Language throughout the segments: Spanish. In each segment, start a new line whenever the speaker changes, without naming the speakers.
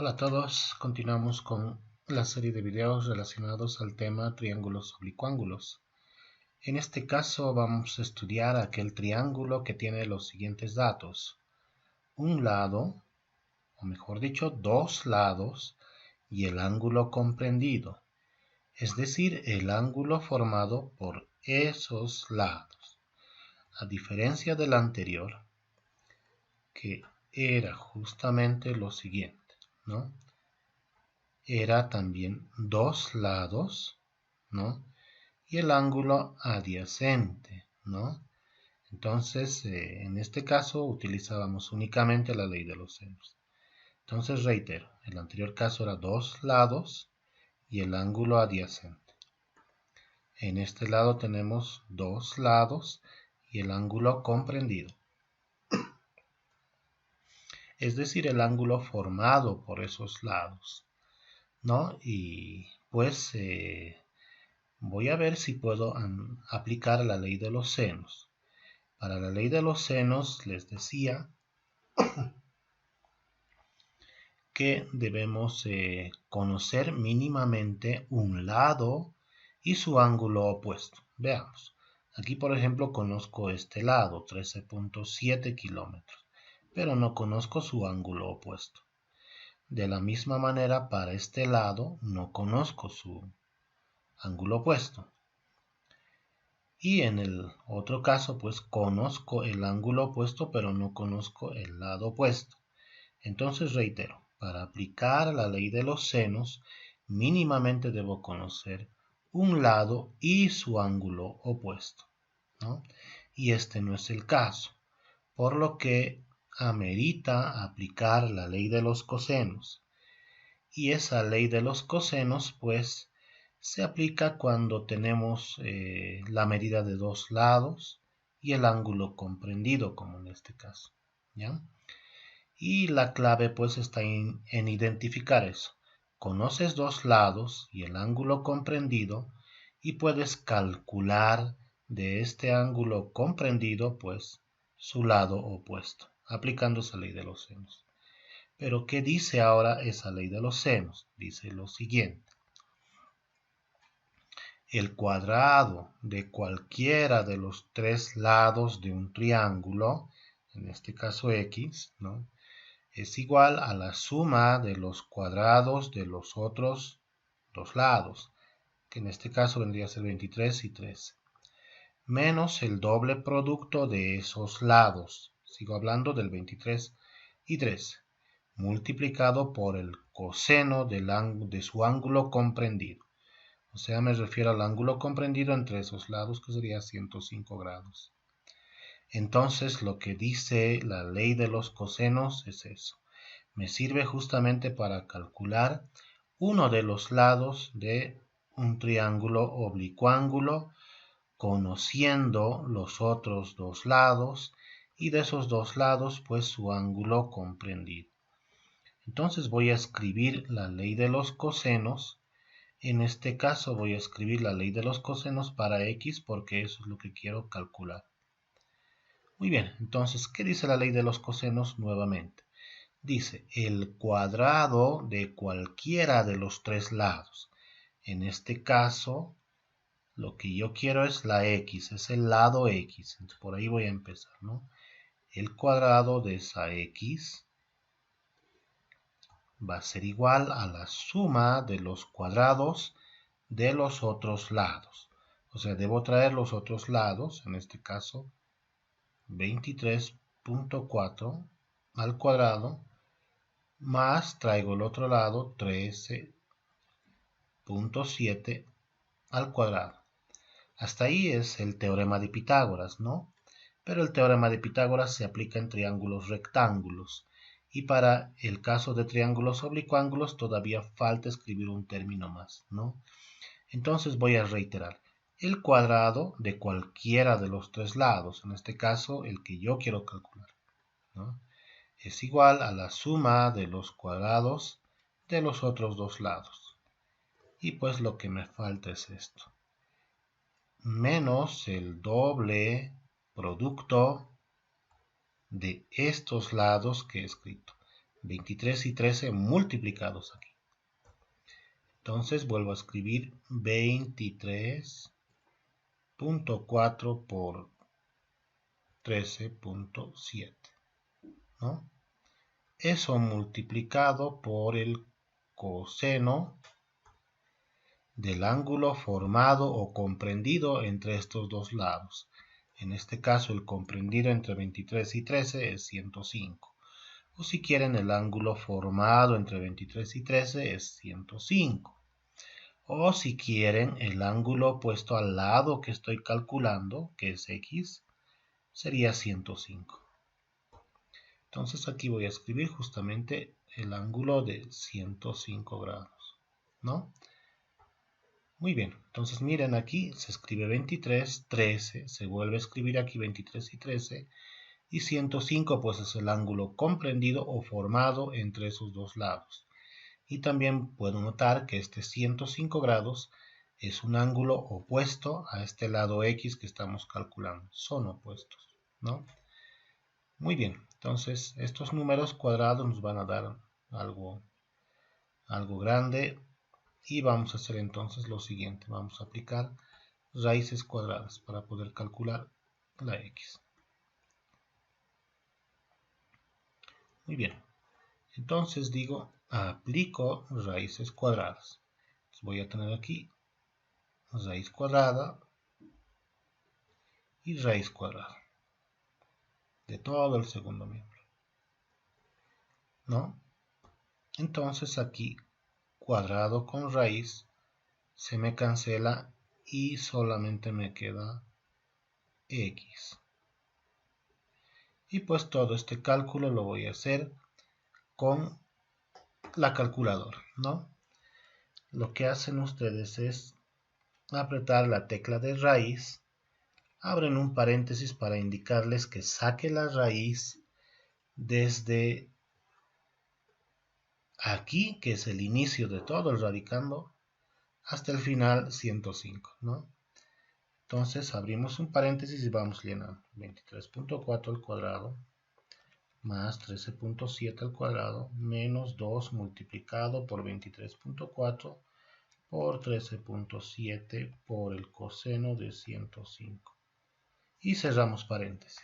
Hola a todos, continuamos con la serie de videos relacionados al tema triángulos oblicuángulos. En este caso vamos a estudiar aquel triángulo que tiene los siguientes datos. Un lado, o mejor dicho, dos lados y el ángulo comprendido, es decir, el ángulo formado por esos lados. A diferencia del anterior, que era justamente lo siguiente, ¿no? Era también dos lados, ¿no? Y el ángulo adyacente, ¿no? Entonces, en este caso utilizábamos únicamente la ley de los senos. Entonces, reitero, el anterior caso era dos lados y el ángulo adyacente. En este lado tenemos dos lados y el ángulo comprendido. Es decir, el ángulo formado por esos lados, ¿no? Y pues voy a ver si puedo aplicar la ley de los senos. Para la ley de los senos les decía que debemos conocer mínimamente un lado y su ángulo opuesto. Veamos. Aquí, por ejemplo, conozco este lado, 13.7 kilómetros, pero no conozco su ángulo opuesto. De la misma manera, para este lado no conozco su ángulo opuesto. Y en el otro caso, pues conozco el ángulo opuesto, pero no conozco el lado opuesto. Entonces reitero, para aplicar la ley de los senos, mínimamente debo conocer un lado y su ángulo opuesto, ¿no? Y este no es el caso, por lo que amerita aplicar la ley de los cosenos. Y esa ley de los cosenos, pues, se aplica cuando tenemos la medida de dos lados y el ángulo comprendido, como en este caso, ¿ya? Y la clave, pues, está en identificar eso. Conoces dos lados y el ángulo comprendido y puedes calcular de este ángulo comprendido, pues, su lado opuesto, aplicando esa ley de los senos. Pero, ¿qué dice ahora esa ley de los senos? Dice lo siguiente. El cuadrado de cualquiera de los tres lados de un triángulo, en este caso X, ¿no?, es igual a la suma de los cuadrados de los otros dos lados, que en este caso vendría a ser 23 y 13, menos el doble producto de esos lados, sigo hablando del 23 y 13, multiplicado por el coseno de su ángulo comprendido. O sea, me refiero al ángulo comprendido entre esos lados, que sería 105 grados. Entonces, lo que dice la ley de los cosenos es eso. Me sirve justamente para calcular uno de los lados de un triángulo oblicuángulo, conociendo los otros dos lados y de esos dos lados, pues, su ángulo comprendido. Entonces voy a escribir la ley de los cosenos. En este caso voy a escribir la ley de los cosenos para X porque eso es lo que quiero calcular. Muy bien, entonces, ¿qué dice la ley de los cosenos nuevamente? Dice el cuadrado de cualquiera de los tres lados. En este caso, lo que yo quiero es la X, es el lado X. Entonces, por ahí voy a empezar, ¿no? El cuadrado de esa X va a ser igual a la suma de los cuadrados de los otros lados. O sea, debo traer los otros lados, en este caso 23.4 al cuadrado, más traigo el otro lado 13.7 al cuadrado. Hasta ahí es el teorema de Pitágoras, ¿no? Pero el teorema de Pitágoras se aplica en triángulos rectángulos. Y para el caso de triángulos oblicuángulos todavía falta escribir un término más, ¿no? Entonces voy a reiterar. El cuadrado de cualquiera de los tres lados, en este caso el que yo quiero calcular, ¿no?, es igual a la suma de los cuadrados de los otros dos lados. Y pues lo que me falta es esto, menos el doble producto de estos lados que he escrito. 23 y 13 multiplicados aquí. Entonces vuelvo a escribir 23.4 por 13.7, ¿no? Eso multiplicado por el coseno del ángulo formado o comprendido entre estos dos lados. En este caso el comprendido entre 23 y 13 es 105. O si quieren el ángulo formado entre 23 y 13 es 105. O si quieren el ángulo puesto al lado que estoy calculando, que es X, sería 105. Entonces aquí voy a escribir justamente el ángulo de 105 grados, ¿no? Muy bien, entonces miren aquí, se escribe 23, 13, se vuelve a escribir aquí 23 y 13, y 105 pues es el ángulo comprendido o formado entre esos dos lados. Y también puedo notar que este 105 grados es un ángulo opuesto a este lado X que estamos calculando, son opuestos, ¿no? Muy bien, entonces estos números cuadrados nos van a dar algo grande. Y vamos a hacer entonces lo siguiente, vamos a aplicar raíces cuadradas para poder calcular la X. Muy bien, entonces digo, aplico raíces cuadradas. Entonces voy a tener aquí raíz cuadrada y raíz cuadrada de todo el segundo miembro, ¿no? Entonces aquí cuadrado con raíz se me cancela y solamente me queda X. Y pues todo este cálculo lo voy a hacer con la calculadora, ¿no? Lo que hacen ustedes es apretar la tecla de raíz, abren un paréntesis para indicarles que saque la raíz desde aquí, que es el inicio de todo el radicando, hasta el final 105, ¿no? Entonces abrimos un paréntesis y vamos llenando 23.4 al cuadrado más 13.7 al cuadrado menos 2 multiplicado por 23.4 por 13.7 por el coseno de 105. Y cerramos paréntesis.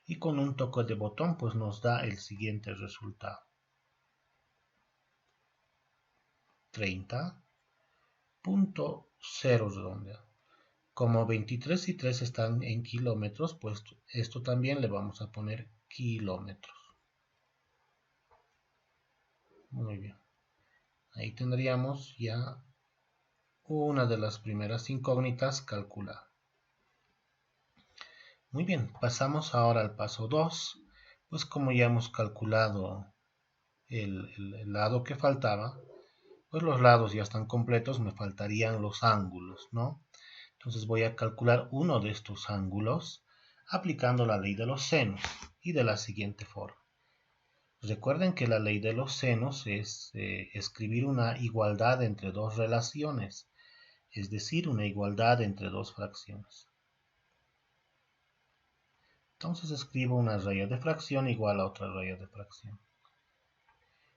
Y con un toque de botón pues nos da el siguiente resultado. 30.0 redondeado. Como 23 y 3 están en kilómetros, pues esto también le vamos a poner kilómetros. Muy bien. Ahí tendríamos ya una de las primeras incógnitas calculada. Muy bien, pasamos ahora al paso 2. Pues como ya hemos calculado el lado que faltaba, pues los lados ya están completos, me faltarían los ángulos, ¿no? Entonces voy a calcular uno de estos ángulos aplicando la ley de los senos y de la siguiente forma. Recuerden que la ley de los senos es escribir una igualdad entre dos relaciones, es decir, una igualdad entre dos fracciones. Entonces escribo una raya de fracción igual a otra raya de fracción.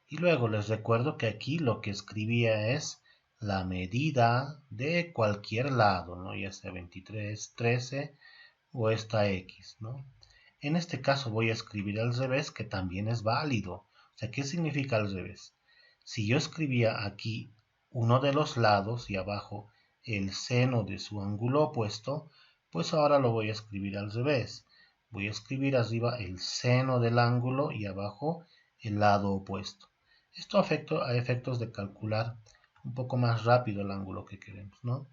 Y luego les recuerdo que aquí lo que escribía es la medida de cualquier lado, ¿no? Ya sea 23, 13 o esta X, ¿no? En este caso voy a escribir al revés, que también es válido. O sea, ¿qué significa al revés? Si yo escribía aquí uno de los lados y abajo el seno de su ángulo opuesto, pues ahora lo voy a escribir al revés. Voy a escribir arriba el seno del ángulo y abajo el lado opuesto. Esto afecta a efectos de calcular un poco más rápido el ángulo que queremos, ¿no?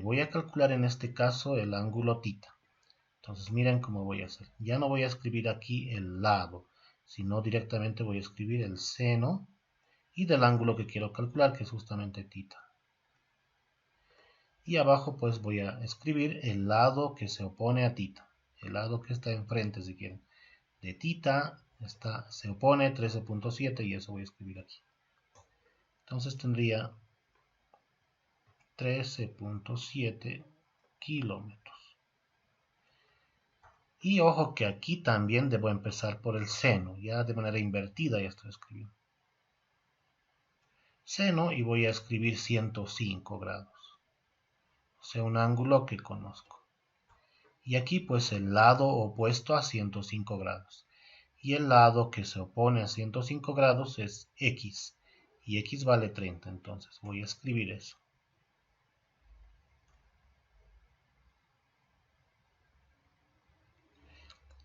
Voy a calcular en este caso el ángulo θ. Entonces miren cómo voy a hacer. Ya no voy a escribir aquí el lado, sino directamente voy a escribir el seno y del ángulo que quiero calcular, que es justamente θ. Y abajo pues voy a escribir el lado que se opone a θ, el lado que está enfrente si quieren. De θ se opone 13.7 y eso voy a escribir aquí. Entonces tendría 13.7 kilómetros. Y ojo que aquí también debo empezar por el seno, ya de manera invertida ya estoy escribiendo. Seno y voy a escribir 105 grados, o sea, un ángulo que conozco. Y aquí pues el lado opuesto a 105 grados. Y el lado que se opone a 105 grados es X. Y X vale 30, entonces voy a escribir eso.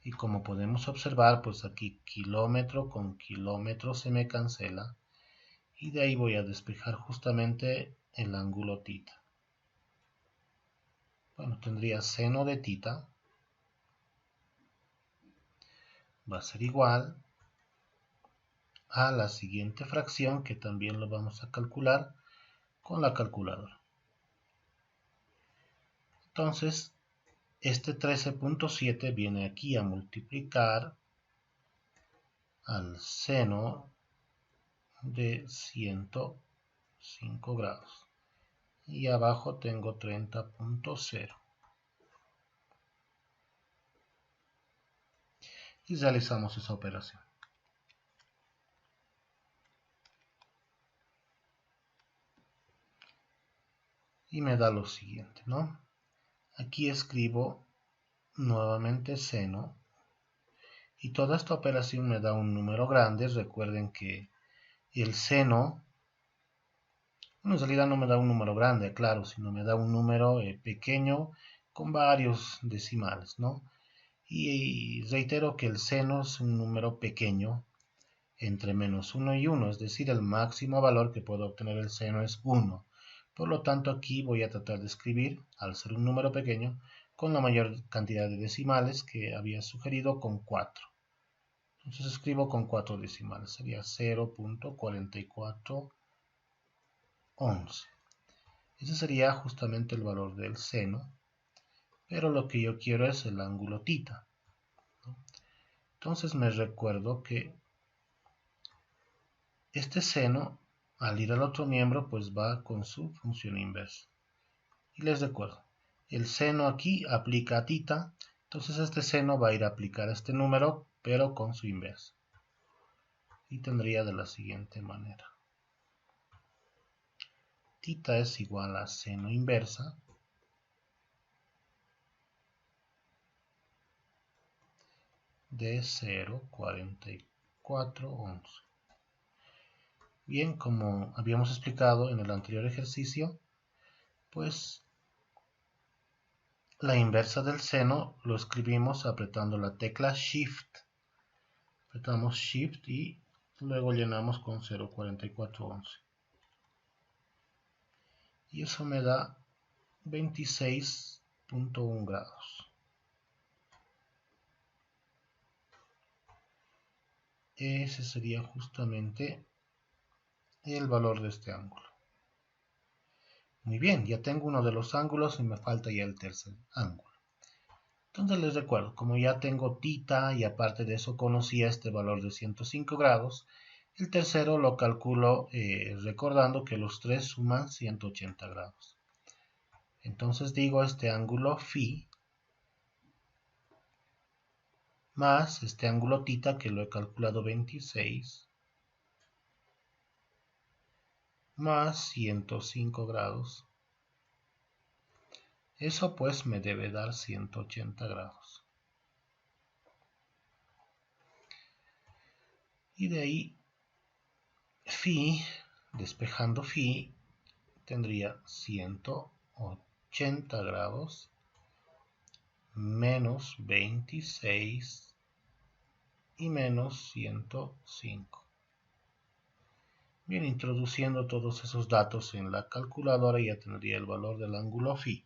Y como podemos observar, pues aquí kilómetro con kilómetro se me cancela. Y de ahí voy a despejar justamente el ángulo tita. Bueno, tendría seno de tita. Va a ser igual a la siguiente fracción, que también lo vamos a calcular con la calculadora. Entonces, este 13.7 viene aquí a multiplicar al seno de 105 grados. Y abajo tengo 30.0. Y realizamos esa operación. Y me da lo siguiente, ¿no? Aquí escribo nuevamente seno. Y toda esta operación me da un número grande. Recuerden que el seno, en realidad no me da un número grande, claro, sino me da un número pequeño con varios decimales, ¿no? Y reitero que el seno es un número pequeño entre -1 y 1, es decir, el máximo valor que puedo obtener el seno es 1. Por lo tanto, aquí voy a tratar de escribir, al ser un número pequeño, con la mayor cantidad de decimales que había sugerido, con 4. Entonces escribo con 4 decimales, sería 0.4411. Ese sería justamente el valor del seno, pero lo que yo quiero es el ángulo tita, ¿no? Entonces me recuerdo que este seno, al ir al otro miembro, pues va con su función inversa. Y les recuerdo, el seno aquí aplica a tita, entonces este seno va a ir a aplicar a este número, pero con su inversa. Y tendría de la siguiente manera. Tita es igual a seno inversa de 0.4411. Bien, como habíamos explicado en el anterior ejercicio, pues la inversa del seno lo escribimos apretando la tecla Shift. Apretamos Shift y luego llenamos con 0.4411. Y eso me da 26.1 grados. Ese sería justamente el valor de este ángulo. Muy bien, ya tengo uno de los ángulos y me falta ya el tercer ángulo. Entonces les recuerdo, como ya tengo tita y aparte de eso conocía este valor de 105 grados, el tercero lo calculo recordando que los tres suman 180 grados. Entonces digo este ángulo phi más este ángulo tita, que lo he calculado 26, más 105 grados. Eso pues me debe dar 180 grados. Y de ahí phi, despejando phi, tendría 180 grados menos 26 y menos 105. Bien, introduciendo todos esos datos en la calculadora ya tendría el valor del ángulo phi.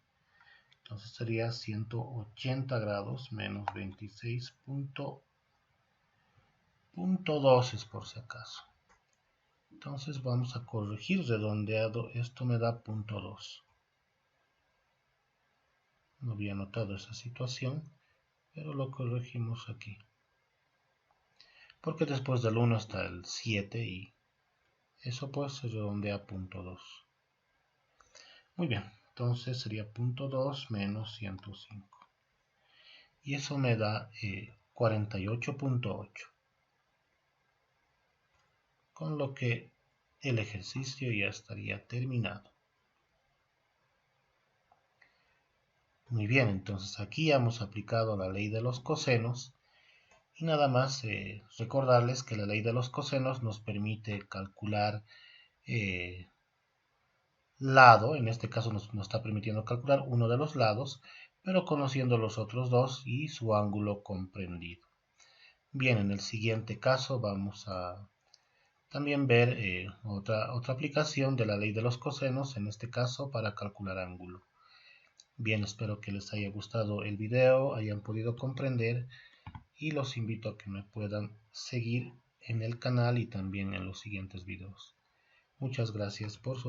Entonces sería 180 grados menos 26.12 por si acaso. Entonces vamos a corregir redondeado, esto me da 0.2. No había notado esa situación, pero lo corregimos aquí. Porque después del 1 está el 7 y eso pues se redondea a 0.2. Muy bien, entonces sería 0.2 menos 105. y eso me da 48.8, con lo que el ejercicio ya estaría terminado. Muy bien, entonces aquí hemos aplicado la ley de los cosenos y nada más recordarles que la ley de los cosenos nos permite calcular lado, en este caso nos está permitiendo calcular uno de los lados, pero conociendo los otros dos y su ángulo comprendido. Bien, en el siguiente caso vamos a también ver otra aplicación de la ley de los cosenos, en este caso para calcular ángulo. Bien, espero que les haya gustado el video, hayan podido comprender y los invito a que me puedan seguir en el canal y también en los siguientes videos. Muchas gracias por su